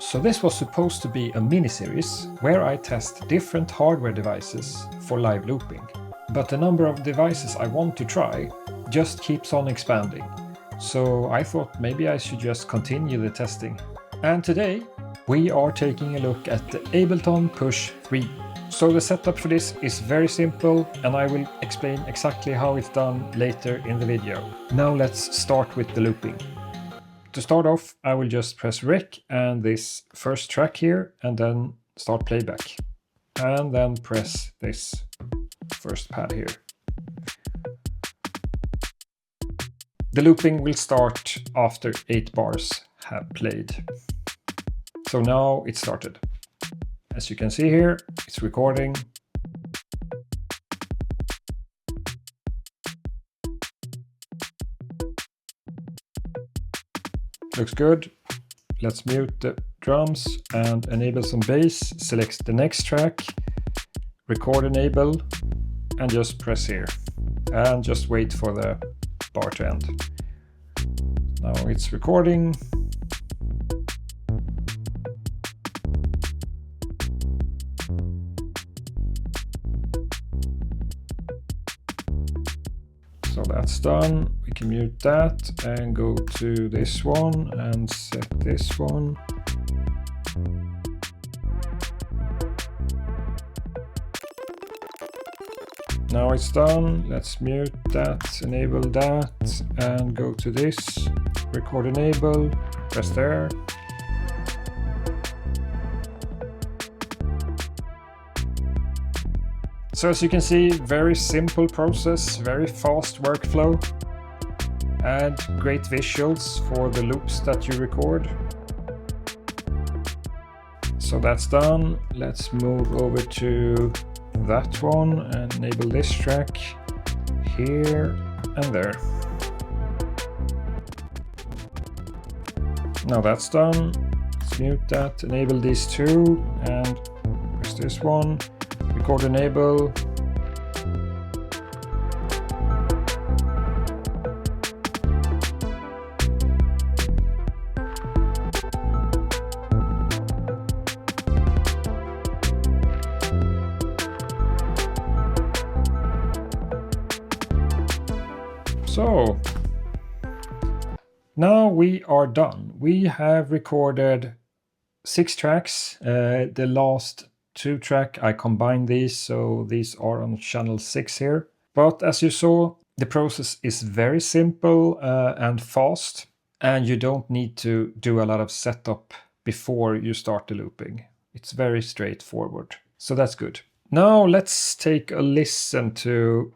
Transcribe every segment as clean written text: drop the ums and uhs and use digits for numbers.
So this was supposed to be a mini-series where I test different hardware devices for live looping. But the number of devices I want to try just keeps on expanding. So I thought maybe I should just continue the testing. And today we are taking a look at the Ableton Push 3. So the setup for this is very simple, and I will explain exactly how it's done later in the video. Now let's start with the looping. To start off, I will just press Rec and this first track here, and then start playback. And then press this first pad here. The looping will start after 8 bars have played. So now it started. As you can see here, it's recording. Looks good. Let's mute the drums and enable some bass. Select the next track, record enable, and just press here. And just wait for the bar to end. Now it's recording. So that's done. We can mute that and go to this one and set this one. Now it's done. Let's mute that, enable that, and go to this. Record enable, press there. So as you can see, very simple process, very fast workflow, and great visuals for the loops that you record. So that's done. Let's move over to that one and enable this track here and there. Now that's done. Let's mute that, enable these two, and press this one. Record enable. So now we are done. We have recorded 6 tracks. The last 2 track, I combined these, so these are on channel 6 here. But as you saw, the process is very simple and fast, and you don't need to do a lot of setup before you start the looping. It's very straightforward, so that's good. Now let's take a listen to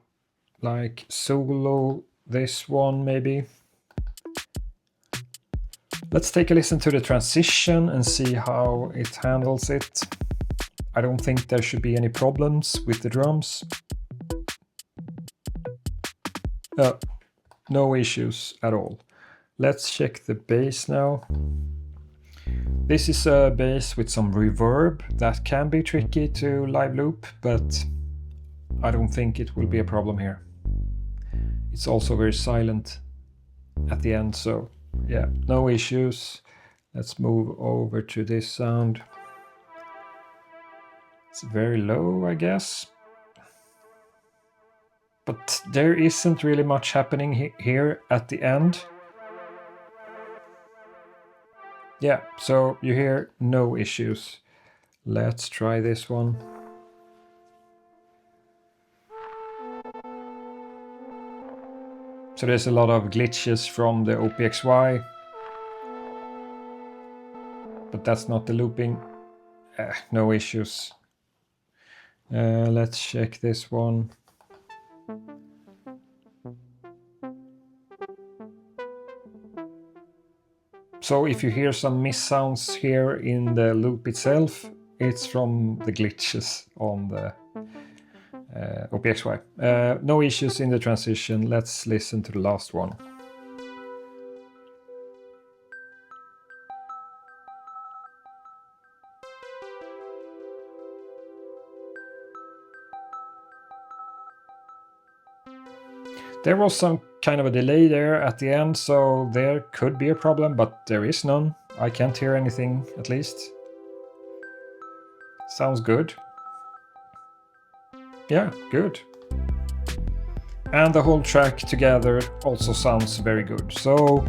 like solo this one maybe. Let's take a listen to the transition and see how it handles it. I don't think there should be any problems with the drums. No issues at all. Let's check the bass now. This is a bass with some reverb that can be tricky to live loop, but I don't think it will be a problem here. It's also very silent at the end, so yeah, no issues. Let's move over to this sound. It's very low, I guess. But there isn't really much happening here at the end. Yeah, so you hear no issues. Let's try this one. So there's a lot of glitches from the OPXY. But that's not the looping. No issues. Let's check this one. So if you hear some miss sounds here in the loop itself, it's from the glitches on the OPXY. No issues in the transition. Let's listen to the last one. There was some kind of a delay there at the end, so there could be a problem, but there is none. I can't hear anything, at least. Sounds good. Yeah, good. And the whole track together also sounds very good. So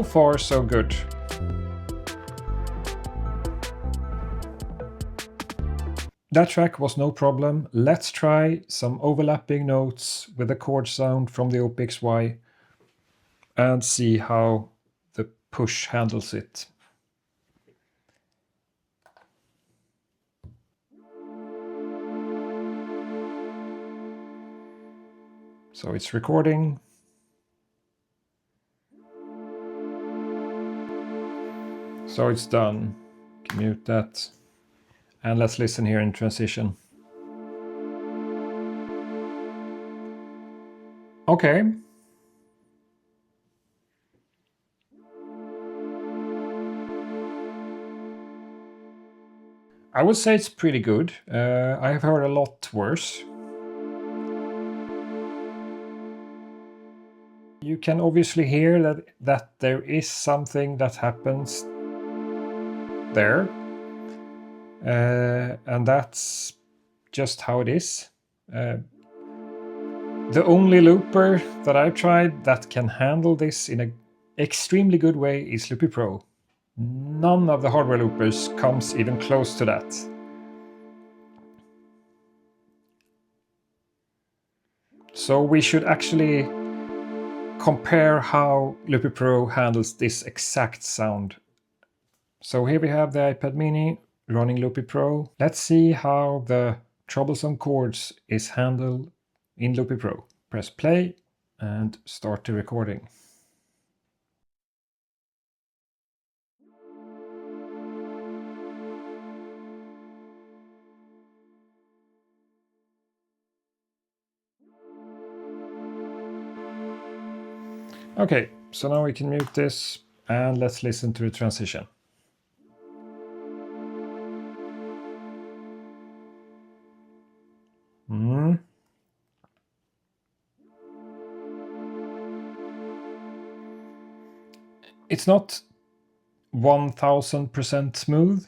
far so good. That track was no problem. Let's try some overlapping notes with the chord sound from the Ep.6 and see how the push handles it. So it's recording. So it's done. Mute that. And let's listen here in transition. Okay. I would say it's pretty good. I have heard a lot worse. You can obviously hear that there is something that happens there. And that's just how it is. The only looper that I've tried that can handle this in an extremely good way is Loopy Pro. None of the hardware loopers comes even close to that. So we should actually compare how Loopy Pro handles this exact sound. So here we have the iPad mini running Loopy Pro. Let's see how the troublesome chords is handled in Loopy Pro. Press play and start the recording. Okay, so now we can mute this and let's listen to the transition. It's not 1000% smooth.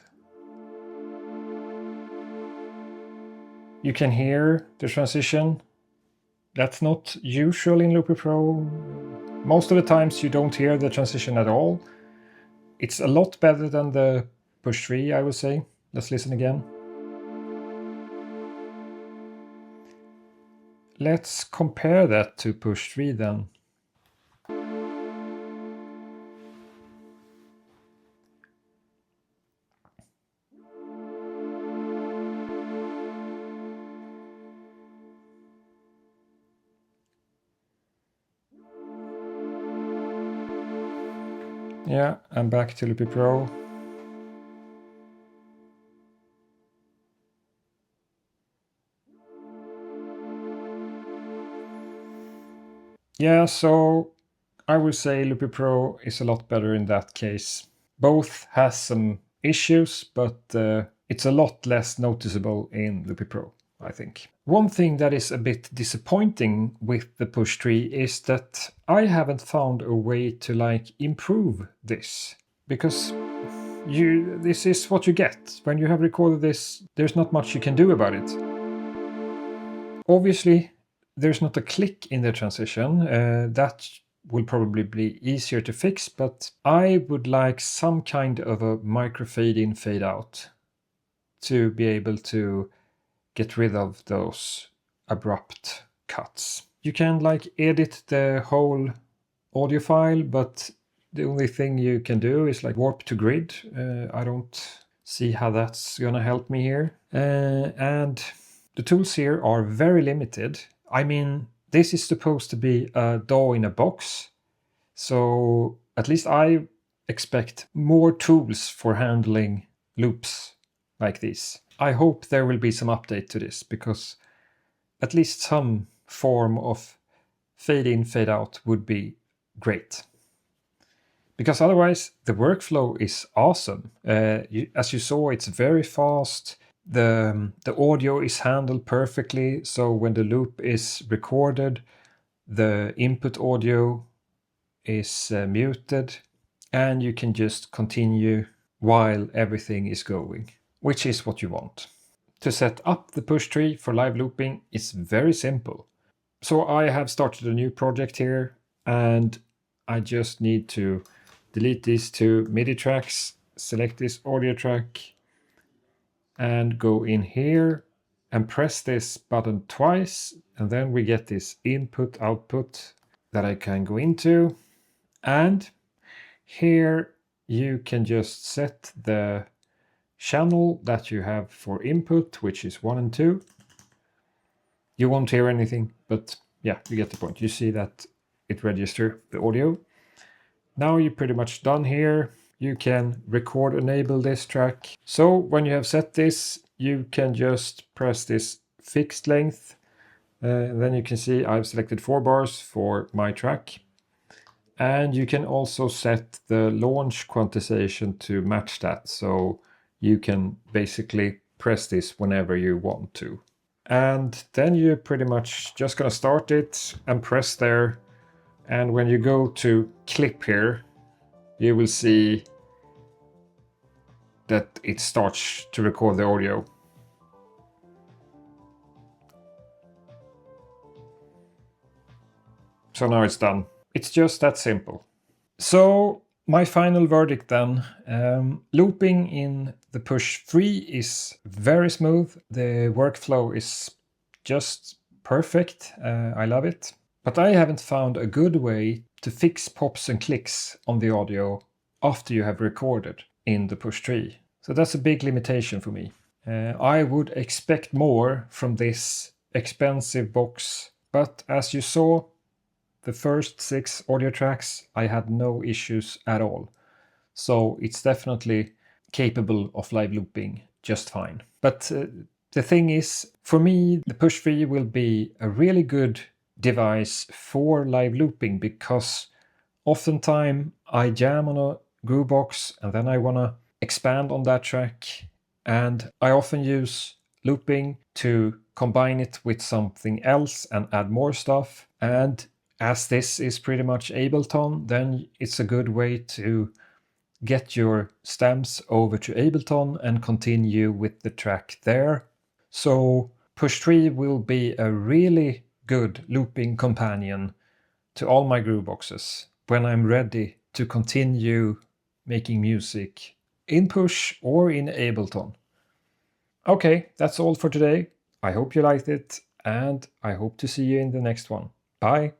You can hear the transition. That's not usual in Loopy Pro. Most of the times you don't hear the transition at all. It's a lot better than the Push 3, I would say. Let's listen again. Let's compare that to Push 3 then. Yeah, I'm back to Loopy Pro. Yeah, so I would say Loopy Pro is a lot better in that case. Both has some issues, but it's a lot less noticeable in Loopy Pro, I think. One thing that is a bit disappointing with the Push 3 is that I haven't found a way to improve this, because this is what you get. When you have recorded this, there's not much you can do about it. Obviously, there's not a click in the transition. That will probably be easier to fix, but I would like some kind of a micro fade in, fade out to be able to get rid of those abrupt cuts. You can edit the whole audio file, but the only thing you can do is warp to grid. I don't see how that's gonna help me here. And the tools here are very limited. I mean, this is supposed to be a DAW in a box, so at least I expect more tools for handling loops like these. I hope there will be some update to this, because at least some form of fade in, fade out would be great. Because otherwise, the workflow is awesome. As you saw, it's very fast. The audio is handled perfectly, so when the loop is recorded, the input audio is muted. and you can just continue while everything is going, which is what you want. To set up the push tree for live looping is very simple. So I have started a new project here, and I just need to delete these two MIDI tracks, select this audio track, and go in here and press this button twice, and then we get this input output that I can go into. And here you can just set the channel that you have for input, which is 1 and 2. You won't hear anything, but yeah, you get the point. You see that it registers the audio. Now you're pretty much done here. You can record enable this track. So when you have set this, you can just press this fixed length. Then you can see I've selected 4 bars for my track. And you can also set the launch quantization to match that. So you can basically press this whenever you want to. And then you're pretty much just gonna start it and press there. And when you go to clip here, you will see that it starts to record the audio. So now it's done. It's just that simple. So my final verdict then, looping in the Push 3 is very smooth. The workflow is just perfect. I love it. But I haven't found a good way to fix pops and clicks on the audio after you have recorded in the Push 3. So that's a big limitation for me. I would expect more from this expensive box, but as you saw, the first 6 audio tracks, I had no issues at all. So it's definitely capable of live looping just fine. But the thing is, for me, the Push 3 will be a really good device for live looping, because oftentimes I jam on a groovebox and then I want to expand on that track, and I often use looping to combine it with something else and add more stuff. And as this is pretty much Ableton, then it's a good way to get your stems over to Ableton and continue with the track there. So Push 3 will be a really good looping companion to all my grooveboxes when I'm ready to continue making music in Push or in Ableton. Okay, that's all for today. I hope you liked it, and I hope to see you in the next one. Bye!